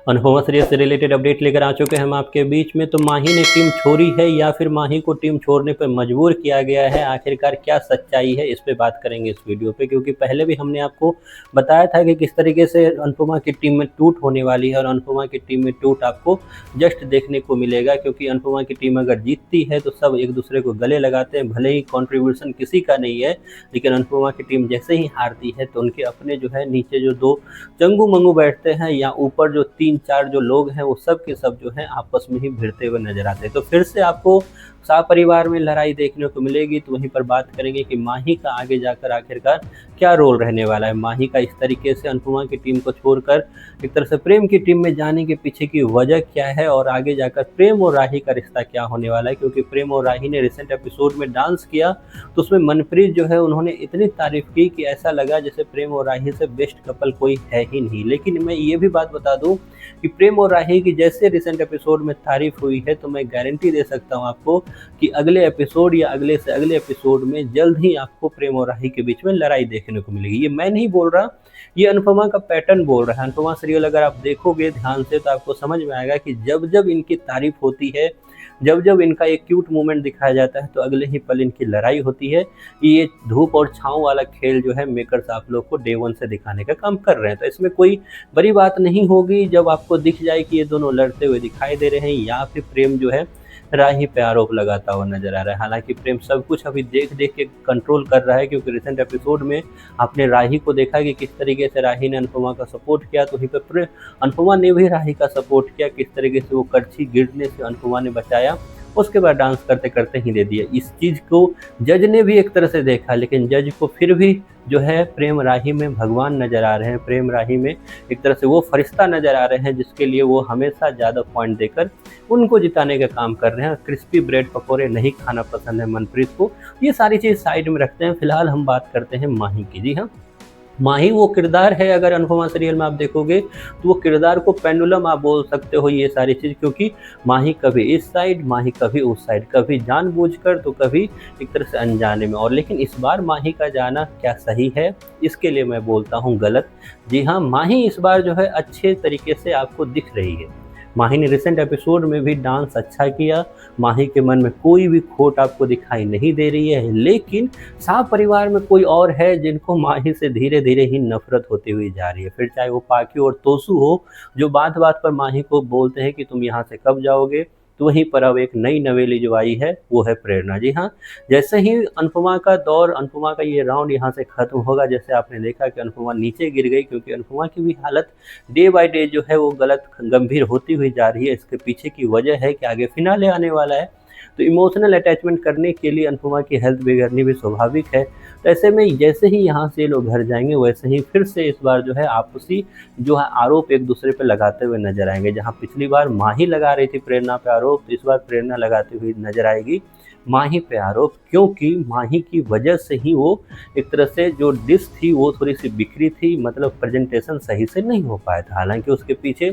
Anupama serial से related update लेकर आ चुके हैं हम आपके बीच में। तो माही ने टीम छोड़ी है या फिर माही को टीम छोड़ने पर मजबूर किया गया है, आखिरकार क्या सच्चाई है, इस पे बात करेंगे इस वीडियो पे। क्योंकि पहले भी हमने आपको बताया था कि किस तरीके से अनुपमा की टीम में टूट होने वाली है और अनुपमा की टीम में टूट आपको जस्ट देखने को मिलेगा। क्योंकि अनुपमा की टीम अगर जीतती है तो सब एक दूसरे को गले लगाते हैं, भले ही कॉन्ट्रीब्यूशन किसी का नहीं है, लेकिन अनुपमा की टीम जैसे ही हारती है तो उनके अपने जो है नीचे जो दो चंगू मंगू बैठते हैं या ऊपर जो 3-4 जो लोग हैं वो सब के सब जो हैं आपस में ही भिड़ते हुए नजर आते हैं। तो फिर से आपको सपरिवार में लड़ाई देखने को मिलेगी। तो वहीं पर बात करेंगे कि माही का आगे जाकर आखिरकार क्या रोल रहने वाला है। माही का इस तरीके से अनुपमा की टीम को छोड़कर एक तरह से प्रेम की टीम में जाने के पीछे की वजह क्या है और आगे जाकर प्रेम और राही का रिश्ता क्या होने वाला है। क्योंकि प्रेम और राही ने रिसेंट एपिसोड में डांस किया तो उसमें मनप्रीत जो है उन्होंने इतनी तारीफ की कि ऐसा लगा जैसे प्रेम और राही से बेस्ट कपल कोई है ही नहीं। लेकिन मैं ये भी बात बता दूं कि प्रेम और राही की जैसे रिसेंट एपिसोड में तारीफ हुई है तो मैं गारंटी दे सकता हूं आपको कि अगले एपिसोड या अगले से अगले एपिसोड में जल्द ही आपको प्रेम और राही के बीच में लड़ाई देखने को मिलेगी। ये मैं नहीं बोल रहा, ये अनुपमा का पैटर्न बोल रहा है। अनुपमा सीरियल अगर आप देखोगे ध्यान से तो आपको समझ में आएगा कि जब जब इनकी तारीफ होती है, जब जब इनका एक क्यूट मोमेंट दिखाया जाता है तो अगले ही पल इनकी लड़ाई होती है। ये धूप और छांव वाला खेल जो है मेकर्स आप लोग को डे वन से दिखाने का काम कर रहे हैं। तो इसमें कोई बड़ी बात नहीं होगी जब आपको दिख जाए कि ये दोनों लड़ते हुए दिखाई दे रहे हैं या फिर प्रेम जो है राही पे आरोप लगाता हुआ नजर आ रहा है। हालांकि प्रेम सब कुछ अभी देख देख के कंट्रोल कर रहा है। क्योंकि रिसेंट एपिसोड में आपने राही को देखा कि किस तरीके से राही ने अनुपमा का सपोर्ट किया, तो वहीं पर अनुपमा ने भी राही का सपोर्ट किया। किस तरीके से वो कड़छी गिरने से अनुपमा ने बचाया, उसके बाद डांस करते करते ही दे दिया। इस चीज़ को जज ने भी एक तरह से देखा, लेकिन जज को फिर भी जो है प्रेम राही में भगवान नज़र आ रहे हैं, प्रेम राही में एक तरह से वो फरिश्ता नज़र आ रहे हैं जिसके लिए वो हमेशा ज़्यादा पॉइंट देकर उनको जिताने का काम कर रहे हैं। क्रिस्पी ब्रेड पकौड़े नहीं खाना पसंद है मनप्रीत को। ये सारी चीज़ साइड में रखते हैं, फिलहाल हम बात करते हैं माही की। जी हाँ, माही वो किरदार है, अगर अनुपमा सीरियल में आप देखोगे तो वो किरदार को पेंडुलम आप बोल सकते हो ये सारी चीज़। क्योंकि माही कभी इस साइड, माही कभी उस साइड, कभी जानबूझकर तो कभी एक तरह से अनजाने में। और लेकिन इस बार माही का जाना क्या सही है, इसके लिए मैं बोलता हूँ गलत। जी हाँ, माही इस बार जो है अच्छे तरीके से आपको दिख रही है। माही ने रिसेंट एपिसोड में भी डांस अच्छा किया, माही के मन में कोई भी खोट आपको दिखाई नहीं दे रही है। लेकिन शाह परिवार में कोई और है जिनको माही से धीरे धीरे ही नफरत होती हुई जा रही है। फिर चाहे वो पाकी और तोसू हो, जो बात बात पर माही को बोलते हैं कि तुम यहाँ से कब जाओगे। तो वहीं पर अब एक नई नवेली जो आई है वो है प्रेरणा। जी हाँ, जैसे ही अनुपमा का दौर, अनुपमा का ये राउंड यहाँ से खत्म होगा, जैसे आपने देखा कि अनुपमा नीचे गिर गई क्योंकि अनुपमा की भी हालत डे बाय डे जो है वो गलत गंभीर होती हुई जा रही है। इसके पीछे की वजह है कि आगे फिनाले आने वाला है, तो इमोशनल अटैचमेंट करने के लिए अनुपमा की हेल्थ बिगड़नी भी स्वाभाविक है। तो ऐसे में जैसे ही यहाँ से लोग घर जाएंगे वैसे ही फिर से इस बार जो है आपसी जो है आरोप एक दूसरे पे लगाते हुए नजर आएंगे। जहाँ पिछली बार माही लगा रही थी प्रेरणा पे आरोप, तो इस बार प्रेरणा लगाती हुई नजर आएगी माही पे आरोप। क्योंकि माही की वजह से ही वो एक तरह से जो डिश थी वो थोड़ी सी बिखरी थी, मतलब प्रेजेंटेशन सही से नहीं हो पाया था। हालांकि उसके पीछे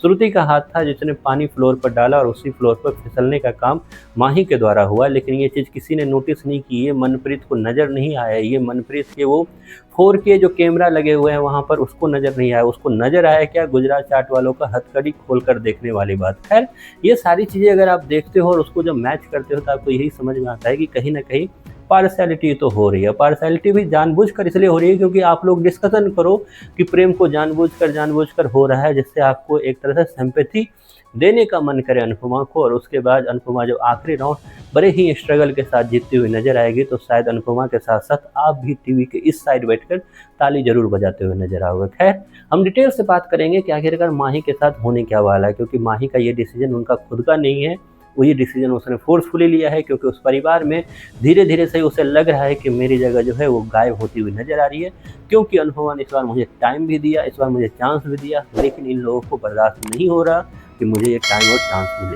श्रुति का हाथ था जिसने पानी फ्लोर पर डाला और उसी फ्लोर पर फिसलने का काम माही के द्वारा हुआ। लेकिन ये चीज़ किसी ने नोटिस नहीं की, ये मनप्रीत को नज़र नहीं आया। ये मनप्रीत के वो 4K जो कैमरा लगे हुए हैं वहाँ पर उसको नज़र नहीं आया। उसको नज़र आया क्या, गुजरात चाट वालों का हथकड़ी खोल कर देखने वाली बात। खैर, ये सारी चीज़ें अगर आप देखते हो और उसको जब मैच करते हो तो आपको यही समझ में आता है कि कहीं ना कहीं पार्शलिटी तो हो रही है। पार्शलिटी भी जानबूझकर इसलिए हो रही है क्योंकि आप लोग डिस्कशन करो कि प्रेम को जानबूझकर हो रहा है, जिससे आपको एक तरह से सिंपैथी देने का मन करे अनुपमा को। और उसके बाद अनुपमा जब आखिरी राउंड बड़े ही स्ट्रगल के साथ जीतती हुई नजर आएगी तो शायद अनुपमा के साथ साथ आप भी टीवी के इस साइड बैठकर ताली जरूर बजाते हुए नजर आओगे। खैर, हम डिटेल से बात करेंगे कि आखिरकार माही के साथ होने क्या वाला है। क्योंकि माही का ये डिसीजन उनका खुद का नहीं है, वो ये डिसीजन उसने फोर्सफुली लिया है। क्योंकि उस परिवार में धीरे धीरे से उसे लग रहा है कि मेरी जगह जो है वो गायब होती हुई नजर आ रही है। क्योंकि अनुपमा ने इस बार मुझे टाइम भी दिया, इस बार मुझे चांस भी दिया, लेकिन इन लोगों को बर्दाश्त नहीं हो रहा कि मुझे ये टाइम और चांस मिले।